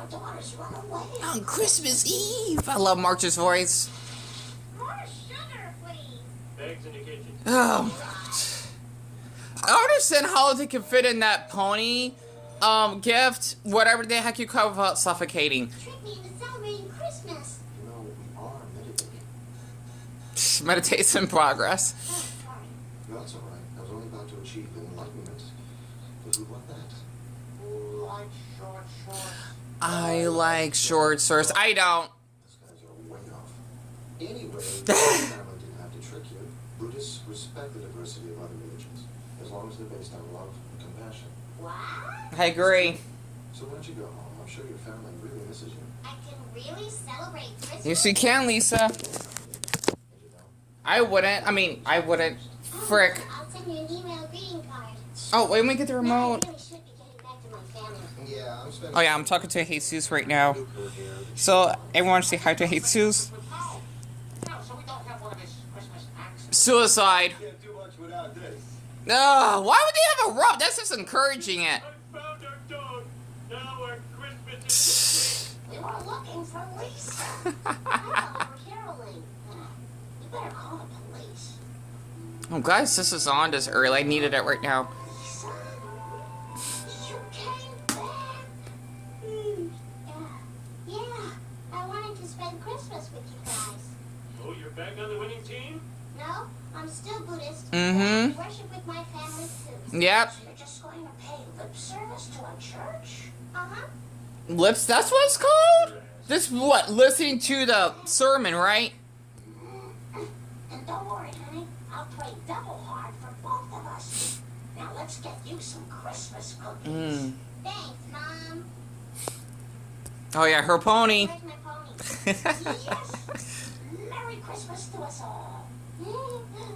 Our daughters run away. On Christmas Eve. I love March's voice. More sugar, please. Eggs in the kitchen. I don't understand how they can fit in that pony gift, whatever the heck you call it, without suffocating. Trick me into celebrating Christmas. You know, we are meditating. Meditation in progress. Oh, sorry. No, that's all right. I was only about to achieve enlightenment. But who want that? Ooh, like short shorts. I like short shorts. I don't. These guys are way off. Anyway, the family didn't have to trick you. Buddhists respect the diversity of other religions, as long as they're based on love and compassion. What? I agree. So why don't you go home? I'm sure your family really misses you. I can really celebrate Christmas? Yes, you can, Lisa. And you know, I wouldn't. I mean, I wouldn't. Frick. I'll send you an email greeting card. Oh, wait, let me get the No, I remote. really should be getting back to my family. yeah, I'm spending. Oh, yeah, I'm talking to Jesus right now. Here. So, everyone say hi to Jesus. No, so we don't have one of his Christmas acts. Suicide. Can't do much without this. Why would they have a rub? That's just encouraging it. I found our dog. Now our Christmas is We were looking for Lisa. I thought we were caroling. You better call the police. Oh, guys, this is on this early. I needed it right now. Lisa, you came back. Yeah, I wanted to spend Christmas with you guys. Oh, you're back on the winning team? No, I'm still Buddhist. Mm-hmm. I worship with my family too. Yep. So you're just going to pay lip service to a church? Uh-huh. Lips, that's what it's called? This what? Listening to the sermon, right? And don't worry, honey. I'll pray double hard for both of us. Now let's get you some Christmas cookies. Thanks, Mom. Oh, yeah, her pony. Where's my pony? Yes. Merry Christmas to us all.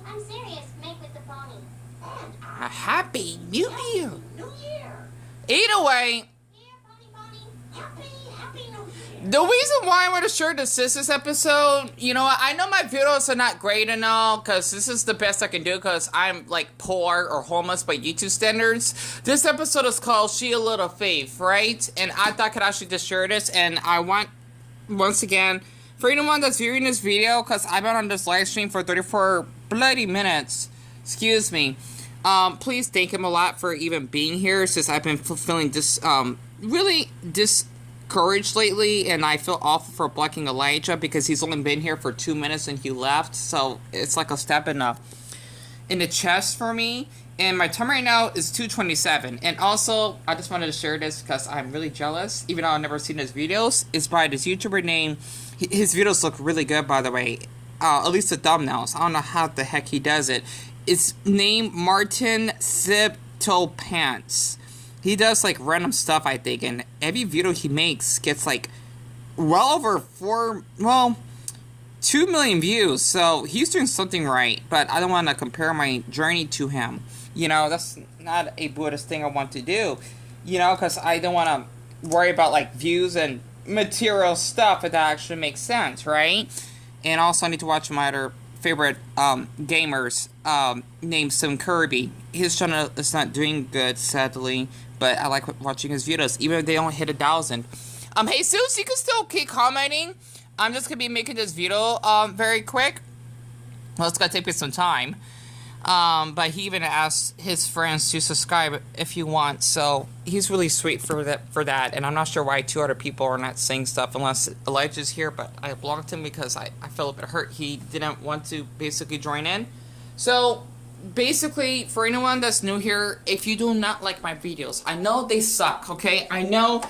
I'm serious. Make with the pony. And A happy New Year. New Year. Either way, Here, pony, pony. Happy New Year. the reason why I want to share this episode, you know, I know my videos are not great and all, because this is the best I can do, because I'm, like, poor or homeless by YouTube standards. This episode is called She a Little Faith, right? And I thought I could actually just share this, and I want, once again, for anyone that's viewing this video, because I've been on this live stream for 34 bloody minutes, excuse me, please thank him a lot for even being here, since I've been feeling really discouraged lately, and I feel awful for blocking Elijah, because he's only been here for 2 minutes and he left, so it's like a step in the chest for me. And my time right now is 2:27. And also, I just wanted to share this because I'm really jealous, even though I've never seen his videos. It's by this YouTuber named, his videos look really good, by the way. At least the thumbnails. I don't know how the heck he does it. It's named Martin Pants. He does like random stuff, I think, and every video he makes gets like well over 2 million views. So he's doing something right, but I don't want to compare my journey to him. You know, that's not a Buddhist thing I want to do, you know, because I don't want to worry about like views and material stuff if that actually makes sense, right? And also I need to watch my other favorite gamers named Sim Kirby. His channel is not doing good, sadly, but I like watching his videos, even if they don't hit 1,000. Hey Sus, you can still keep commenting. I'm just gonna be making this video very quick. Well, it's gonna take me some time. But he even asked his friends to subscribe if you want, so he's really sweet for that, and I'm not sure why 2 other people are not saying stuff unless Elijah's here, but I blocked him because I felt a bit hurt he didn't want to basically join in. So, basically, for anyone that's new here, if you do not like my videos, I know they suck, okay? I know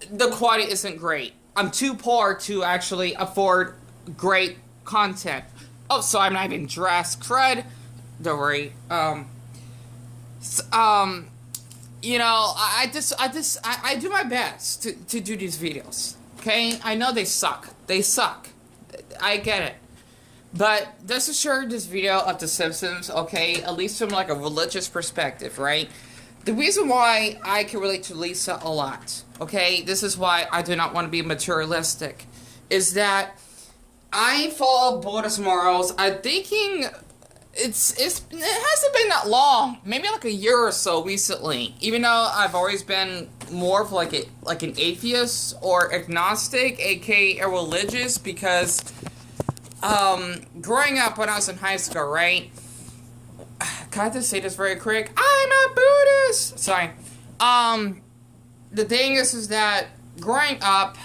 the quality isn't great. I'm too poor to actually afford great content. Oh, so I'm not even dressed crud. Don't worry. You know, I do my best to do these videos. Okay? I know they suck. They suck. I get it. But let's share this video of The Simpsons, okay? At least from like a religious perspective, right? The reason why I can relate to Lisa a lot, okay? This is why I do not want to be materialistic. Is that I follow Buddhist morals. I'm thinking it hasn't been that long. Maybe like a year or so recently. Even though I've always been more of like an atheist or agnostic, aka irreligious, because growing up when I was in high school, right? Can I just say this very quick? I'm a Buddhist. Sorry. The thing is that growing up,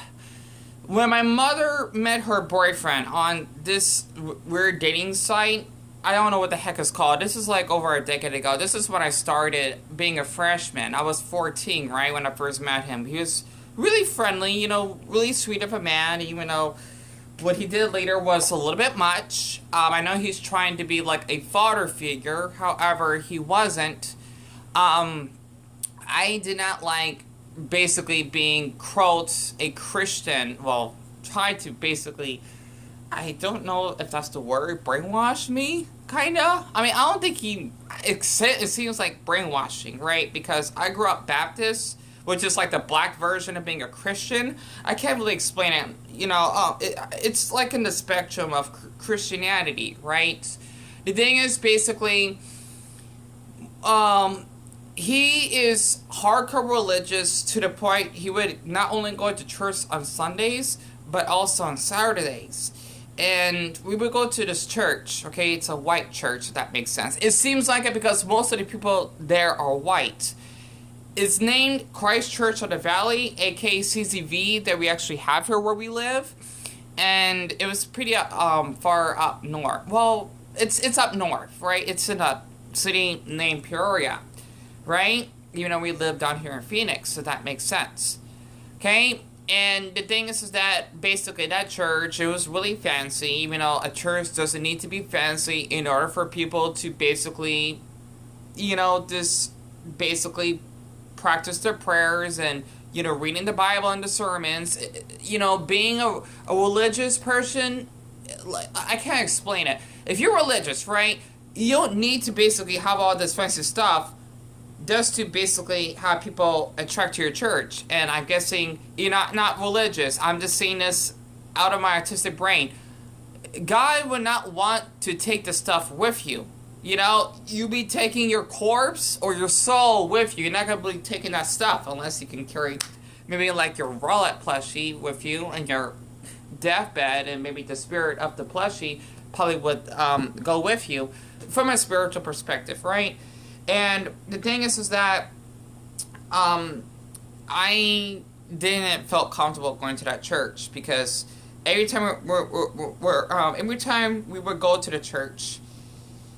when my mother met her boyfriend on this weird dating site, I don't know what the heck it's called. This is like over a decade ago. This is when I started being a freshman. I was 14, right, when I first met him. He was really friendly, you know, really sweet of a man, even though what he did later was a little bit much. I know he's trying to be like a father figure. However, he wasn't. I did not like basically being quote a Christian. Well, tried to basically, I don't know if that's the word, brainwash me, kinda. I mean, I don't think it seems like brainwashing, right? Because I grew up Baptist, which is like the black version of being a Christian. I can't really explain it. You know, it's like in the spectrum of Christianity, right? The thing is basically, he is hardcore religious to the point he would not only go to church on Sundays, but also on Saturdays. And we would go to this church, okay? It's a white church, if that makes sense. It seems like it because most of the people there are white. It's named Christ Church of the Valley, aka CZV, that we actually have here where we live. And it was pretty far up north. Well, it's up north, right? It's in a city named Peoria, right? Even though we live down here in Phoenix, so that makes sense. Okay? And the thing is that basically that church, it was really fancy. Even though a church doesn't need to be fancy in order for people to basically, you know, just basically practice their prayers and, you know, reading the Bible and the sermons. You know, being a religious person, I can't explain it. If you're religious, right, you don't need to basically have all this fancy stuff just to basically have people attract to your church. And I'm guessing you're not religious. I'm just saying this out of my artistic brain. God would not want to take the stuff with you. You know, you be taking your corpse or your soul with you. You're not going to be taking that stuff unless you can carry maybe like your wallet plushie with you and your deathbed, and maybe the spirit of the plushie probably would go with you from a spiritual perspective, right? And the thing is that I didn't feel comfortable going to that church because every time every time we would go to the church,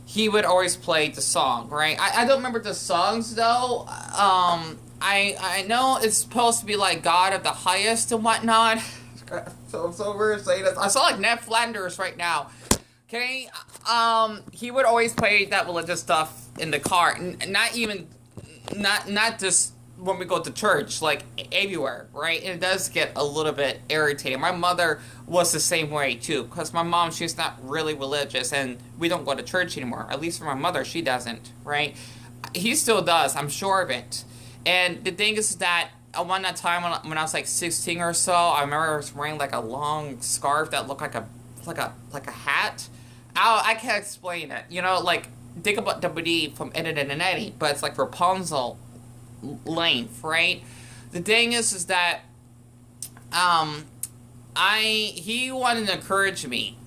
he would always play the song, right? I don't remember the songs though. I know it's supposed to be like God of the highest and whatnot. So weird saying this. I saw like Ned Flanders right now. Okay, he would always play that religious stuff in the car. Not just when we go to church, like everywhere, right? And it does get a little bit irritating. My mother was the same way too, because my mom, she's not really religious, and we don't go to church anymore. At least for my mother, she doesn't, right? He still does, I'm sure of it. And the thing is that one that time when I was like 16 or so, I remember I was wearing like a long scarf that looked like a hat. I can't explain it. You know, like think about WD from Ed, Edd n Eddy, but it's like Rapunzel length, right? The thing is that he wanted to encourage me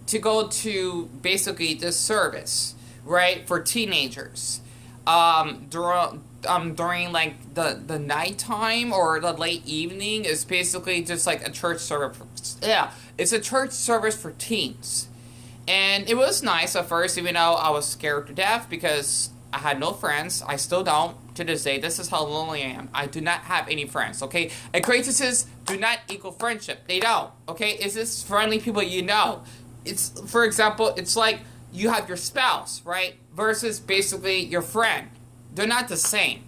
to go to basically this service, right, for teenagers. During like the nighttime or the late evening is basically just like a church service. Yeah, it's a church service for teens. And it was nice at first, even though I was scared to death because I had no friends. I still don't to this day. This is how lonely I am. I do not have any friends, okay? Acquaintances do not equal friendship. They don't, okay? It's just friendly people you know. It's, for example, it's like you have your spouse, right? Versus basically your friend. They're not the same.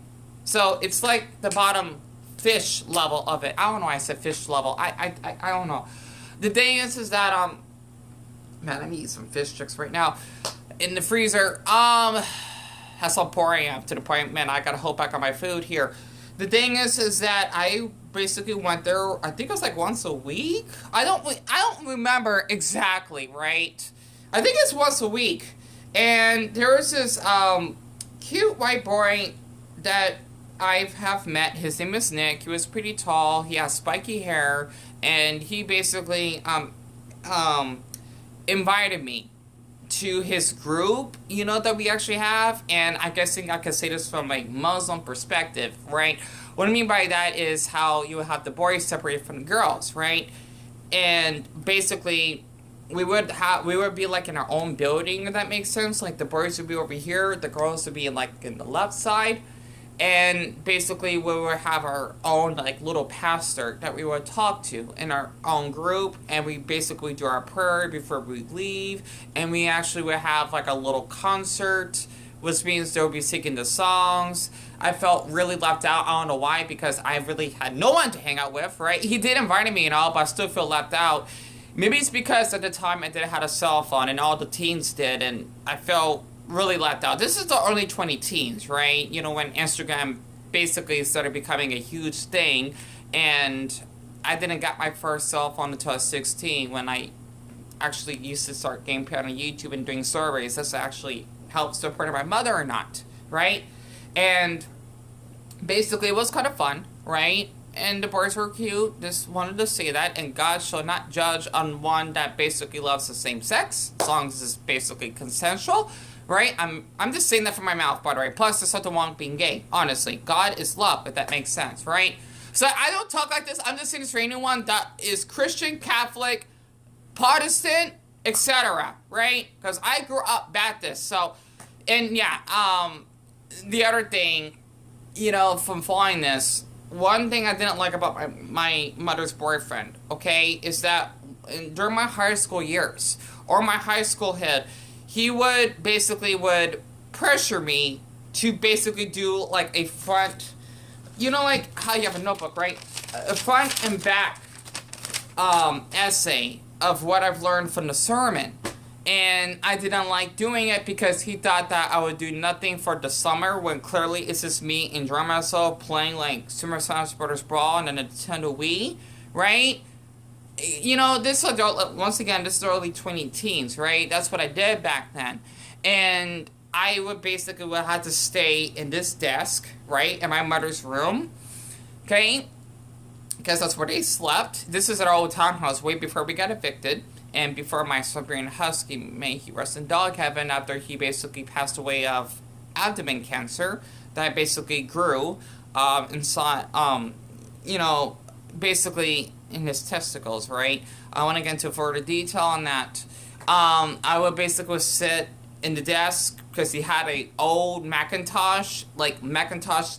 So it's like the bottom fish level of it. I don't know why I said fish level. I don't know. The thing is that, man, I need some fish sticks right now in the freezer. That's how poor I am, to the point, man, I gotta hold back on my food here. The thing is that I basically went there, I think it was like once a week. I don't remember exactly, right? I think it's once a week. And there was this cute white boy that I have met. His name is Nick. He was pretty tall. He has spiky hair, and he basically invited me to his group, you know, that we actually have. And I guess I could say this from a Muslim perspective, right? What I mean by that is how you would have the boys separated from the girls, right? And basically, we would be like in our own building, if that makes sense. Like the boys would be over here, the girls would be like in the left side, and basically we would have our own like little pastor that we would talk to in our own group, and we basically do our prayer before we leave, and we actually would have like a little concert, which means they would be singing the songs. I felt really left out. I don't know why, because I really had no one to hang out with, right? He did invite me and all, but I still feel left out. Maybe it's because at the time I didn't have a cell phone and all the teens did, and I felt really left out. This is the early 2010s, right? You know, when Instagram basically started becoming a huge thing, and I didn't get my first cell phone until I was 16, when I actually used to start getting paid on YouTube and doing surveys. This actually helped support my mother or not, right? And basically it was kind of fun, right? And the boys were cute. Just wanted to say that. And God shall not judge on one that basically loves the same sex, as long as it's basically consensual, right? I'm just saying that from my mouth, by the way. Plus, there's nothing wrong with being gay. Honestly, God is love, if that makes sense, right? So I don't talk like this. I'm just saying this for anyone that is Christian, Catholic, Protestant, etc., right? Because I grew up Baptist. So, and yeah, the other thing, you know, from following this, one thing I didn't like about my mother's boyfriend, okay, is that during my high school years, or my high school head, he would pressure me to basically do like a front, you know, like how you have a notebook, right? A front and back essay of what I've learned from the sermon. And I didn't like doing it because he thought that I would do nothing for the summer, when clearly it's just me enjoying myself playing like Super Smash Bros. Brawl and a Nintendo Wii, right? You know, this is, once again, this is early 2010s, right? That's what I did back then. And I would have to stay in this desk, right, in my mother's room, okay? Because that's where they slept. This is at our old townhouse way before we got evicted. And before my Siberian Husky, may he rest in dog heaven, after he basically passed away of abdomen cancer that basically grew inside, you know, basically in his testicles, right? I want to get into further detail on that. I would basically sit in the desk because he had a old Macintosh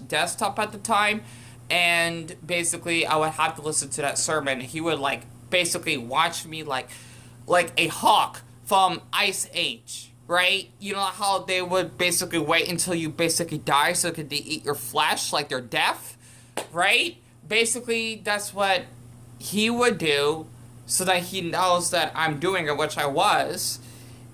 desktop at the time, and basically I would have to listen to that sermon. He would like basically watch me like a hawk from Ice Age, right? You know how they would basically wait until you basically die so they could eat your flesh like they're deaf, right? Basically, that's what he would do so that he knows that I'm doing it, which I was.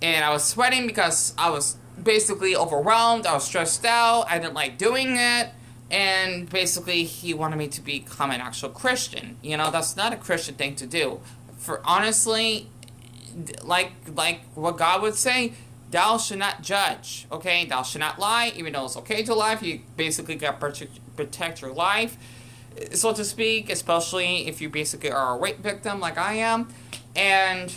And I was sweating because I was basically overwhelmed. I was stressed out. I didn't like doing it. And basically, he wanted me to become an actual Christian. You know, that's not a Christian thing to do. For honestly, like what God would say, thou should not judge, okay? Thou should not lie, even though it's okay to lie. You basically got to protect your life, so to speak, especially if you basically are a rape victim like I am. And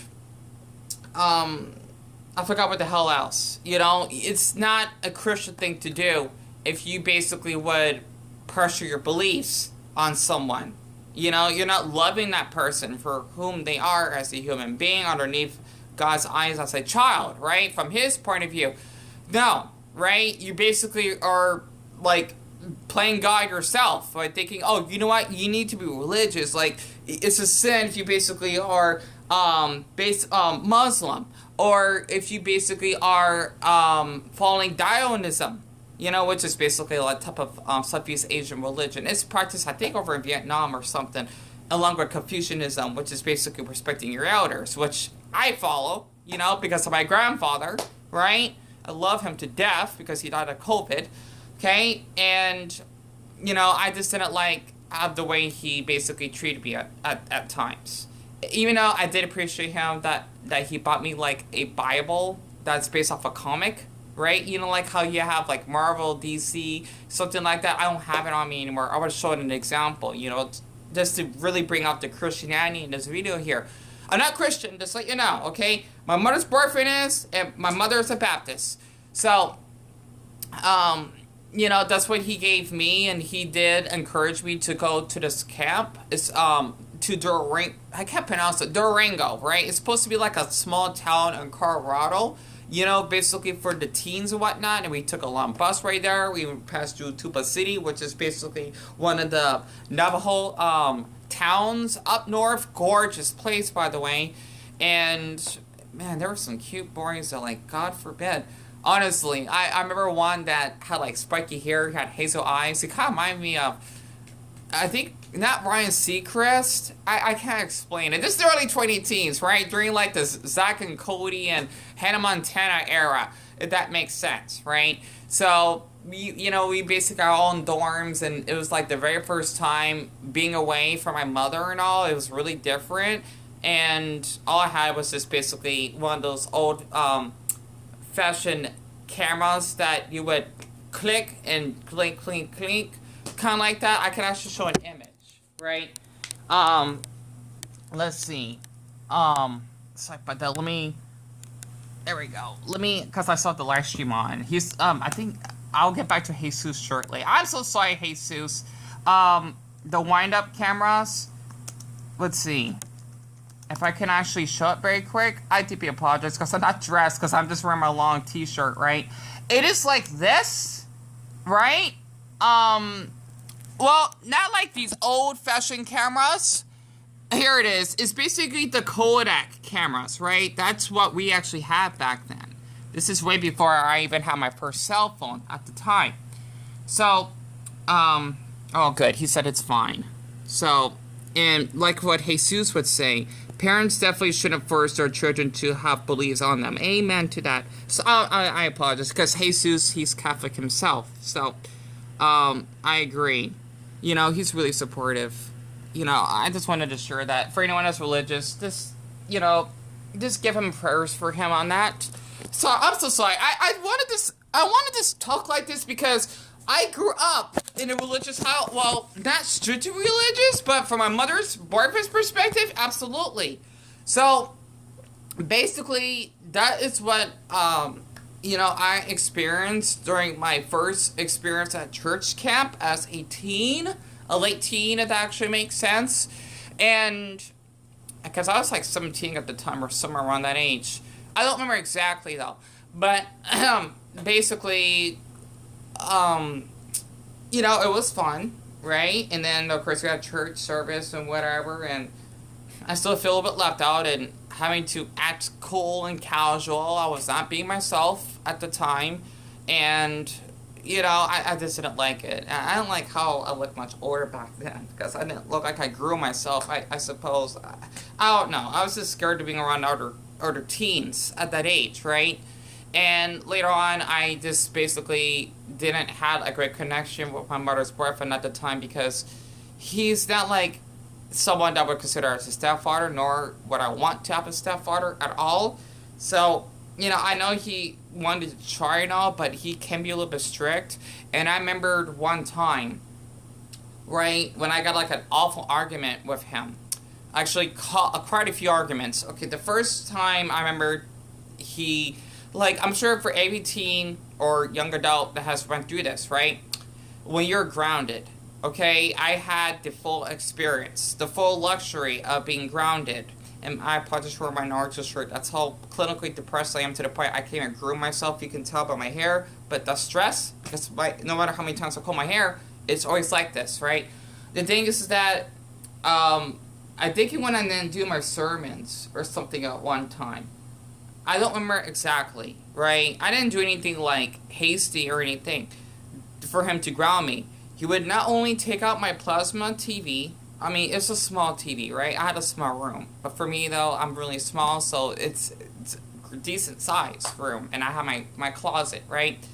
I forgot what the hell else. You know, it's not a Christian thing to do if you basically would pressure your beliefs on someone. You know, you're not loving that person for whom they are as a human being underneath God's eyes as a child, right? From his point of view. No, right? You basically are, like, playing God yourself by thinking, oh, you know what? You need to be religious. Like, it's a sin if you basically are Muslim. Or if you basically are following Daoism. You know, which is basically a type of Southeast Asian religion. It's practiced, I think, over in Vietnam or something, along with Confucianism, which is basically respecting your elders, which I follow, you know, because of my grandfather, right? I love him to death because he died of COVID, okay? And, you know, I just didn't like the way he basically treated me at times. Even though I did appreciate him that he bought me, like, a Bible that's based off a comic, right? You know, like how you have like Marvel, DC, something like that. I don't have it on me anymore. I was showing an example, you know, just to really bring out the Christianity in this video here. I'm not Christian, just let you know, okay? My mother's boyfriend is, and my mother is a Baptist. So, you know, that's what he gave me, and he did encourage me to go to this camp. It's, to Durango, I can't pronounce it, Durango, right? It's supposed to be like a small town in Colorado, you know, basically for the teens and whatnot, and we took a long bus right there. We passed through Tuba City, which is basically one of the Navajo, towns up north. Gorgeous place, by the way. And man, there were some cute boys that, like, God forbid, honestly, I remember one that had like spiky hair, had hazel eyes. He kind of reminded me of, I think, not Ryan Seacrest. I can't explain it. This is the early 2010s, right? During like this Zack and Cody and Hannah Montana era, if that makes sense, right? So we basically got all in dorms, and it was like the very first time being away from my mother and all. It was really different, and all I had was just basically one of those old fashion cameras that you would click and clink, clink, clink, kind of like that. I can actually show an image, right? Let's see. Sorry about that. There we go. Because I saw the live stream on. He's, I think I'll get back to Jesus shortly. I'm so sorry, Jesus. The wind-up cameras. Let's see. If I can actually show it very quick. I deeply apologize because I'm not dressed, because I'm just wearing my long t-shirt, right? It is like this, right? Well, not like these old-fashioned cameras. Here it is. It's basically the Kodak cameras, right? That's what we actually had back then. This is way before I even had my first cell phone at the time. So, oh good, he said it's fine. So, and like what Jesus would say, parents definitely shouldn't force their children to have beliefs on them. Amen to that. So, I apologize, because Jesus, he's Catholic himself. So, I agree. You know, he's really supportive. You know, I just wanted to share that. For anyone that's religious, just, you know, just give him prayers for him on that. So, I'm so sorry. I wanted to talk like this because I grew up in a religious house. Well, not strictly religious, but from my mother's boyfriend's perspective, absolutely. So, basically, that is what, you know, I experienced during my first experience at church camp as a teen. A late teen, if that actually makes sense. And because I was like 17 at the time, or somewhere around that age. I don't remember exactly though. But basically, you know, it was fun, right? And then of course we had church service and whatever, and I still feel a bit left out and having to act cool and casual. I was not being myself at the time, and you know, I just didn't like it. I didn't like how I looked much older back then, because I didn't look like I grew myself, I suppose. I don't know. I was just scared of being around older teens at that age, right? And later on, I just basically didn't have a great connection with my mother's boyfriend at the time, because he's not like someone that I would consider as a stepfather, nor would I want to have a stepfather at all. So, you know, I know he wanted to try and all, but he can be a little bit strict. And I remembered one time, right, when I got like an awful argument with him. Actually, quite a few arguments. Okay, the first time I remember he, like, I'm sure for every teen or young adult that has went through this, right? When you're grounded, okay? I had the full experience, the full luxury of being grounded. And I apologize for my Naruto shirt. That's how clinically depressed I am, to the point I can't even groom myself. You can tell by my hair. But the stress, because no matter how many times I comb my hair, it's always like this, right? The thing is that I think he went and then do my sermons or something at one time. I don't remember exactly, right? I didn't do anything like hasty or anything for him to ground me. He would not only take out my plasma TV. I mean, it's a small TV, right? I had a small room. But for me, though, I'm really small, so it's a decent size room. And I have my closet, right?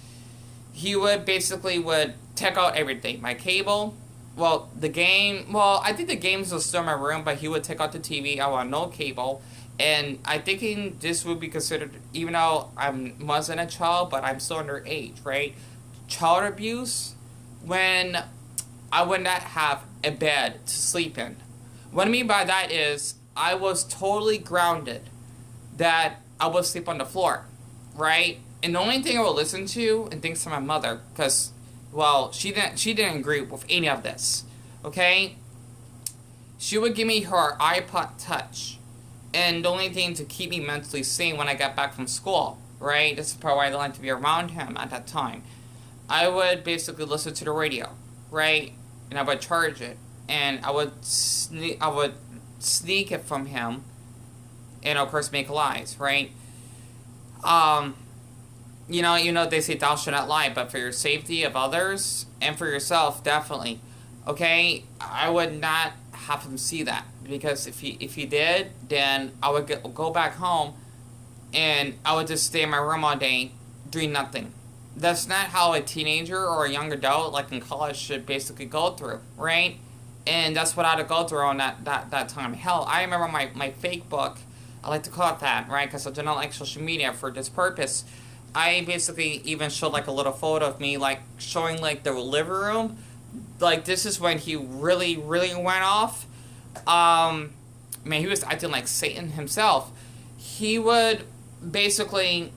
He would take out everything. My cable, I think the games were still in my room, but he would take out the TV. I want no cable. And I'm thinking this would be considered, even though I wasn't a child, but I'm still underage, right? Child abuse, when I would not have a bed to sleep in. What I mean by that is I was totally grounded, that I would sleep on the floor, right? And the only thing I would listen to, and thanks to my mother, because, well, she didn't agree with any of this, okay? She would give me her iPod Touch, and the only thing to keep me mentally sane when I got back from school, right? This is probably why I didn't like to be around him at that time. I would basically listen to the radio, right? And I would charge it, and I would sneak it from him, and of course make lies, right? You know, they say thou shalt not lie, but for your safety of others and for yourself, definitely. Okay, I would not have him see that, because if he did, then I would go back home, and I would just stay in my room all day doing nothing. That's not how a teenager or a young adult, like in college, should basically go through, right? And that's what I had to go through on that time. Hell, I remember my fake book, I like to call it that, right? Because I do not like social media for this purpose. I basically even showed like a little photo of me, like showing like the living room. Like, this is when he really, really went off. Man, he was acting like Satan himself. He would basically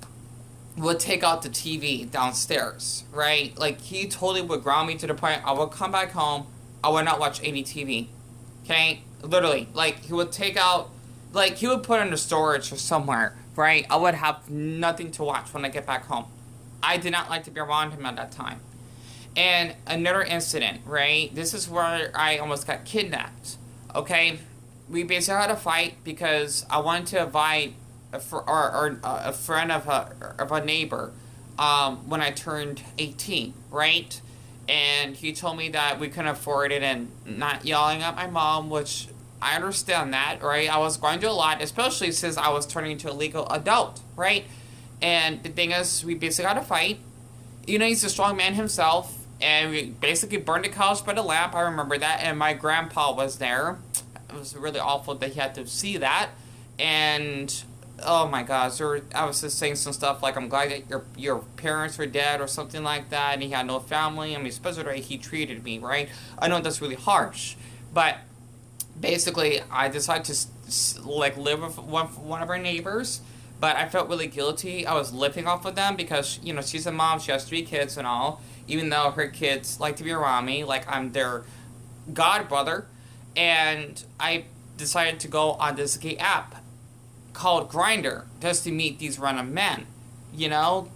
take out the TV downstairs, right? Like, he totally would ground me to the point I would come back home, I would not watch any TV. Okay? Literally. Like, he would take out, like, he would put it in the storage or somewhere, right? I would have nothing to watch when I get back home. I did not like to be around him at that time. And another incident, right? This is where I almost got kidnapped. Okay? We basically had a fight because I wanted to invite a friend of a neighbor when I turned 18, right? And he told me that we couldn't afford it, and not yelling at my mom, which I understand that, right? I was going through a lot, especially since I was turning into a legal adult, right? And the thing is, we basically had a fight. You know, he's a strong man himself, and we basically burned the couch by the lamp. I remember that, and my grandpa was there. It was really awful that he had to see that, and oh my gosh, I was just saying some stuff like, I'm glad that your parents were dead or something like that, and he had no family. I mean, especially the way he treated me, right? I know that's really harsh, but basically, I decided to like live with one of our neighbors, but I felt really guilty. I was living off of them because, you know, she's a mom, she has 3 kids and all, even though her kids like to be around me, like I'm their godbrother, and I decided to go on this gay app called Grindr just to meet these random men, you know,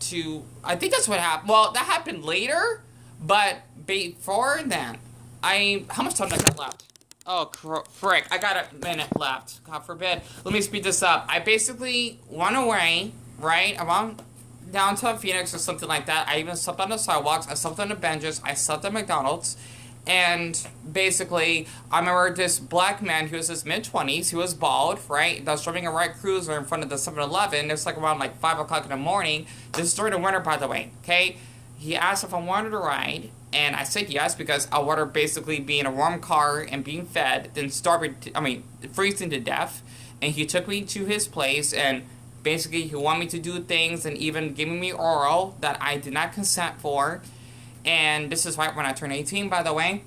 I think that's what happened. Well, that happened later, but before then, how much time do I got left? Oh, frick, I got a minute left. God forbid. Let me speed this up. I basically went away, right, around downtown Phoenix or something like that. I even slept on the sidewalks. I slept on the benches. I slept at McDonald's. And basically, I remember this black man, he was his mid-20s, he was bald, right? That was driving a red Cruiser in front of the 7-Eleven. It was like around like 5 o'clock in the morning. This is during the winter, by the way, okay? He asked if I wanted to ride, and I said yes, because I'd rather basically be in a warm car and being fed than freezing to death. And he took me to his place, and basically he wanted me to do things and even giving me oral that I did not consent for. And this is right when I turned 18, by the way.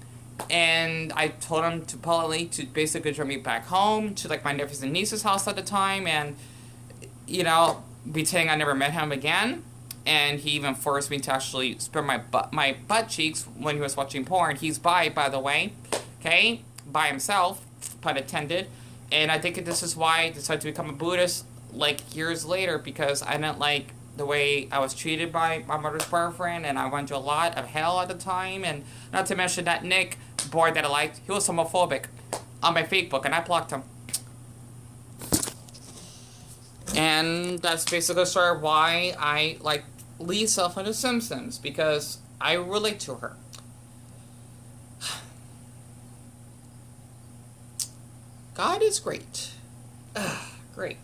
And I told him to politely to basically drive me back home to like my nephews and niece's house at the time, and, you know, pretending I never met him again. And he even forced me to actually spread my butt cheeks when he was watching porn. He's by the way, okay, by himself, pun intended. And I think this is why I decided to become a Buddhist like years later, because I didn't like the way I was treated by my mother's boyfriend, and I went through a lot of hell at the time. And not to mention that Nick boy that I liked, he was homophobic on my Facebook, and I blocked him. And that's basically sort of why I like Lisa from The Simpsons, because I relate to her. God is great. Great.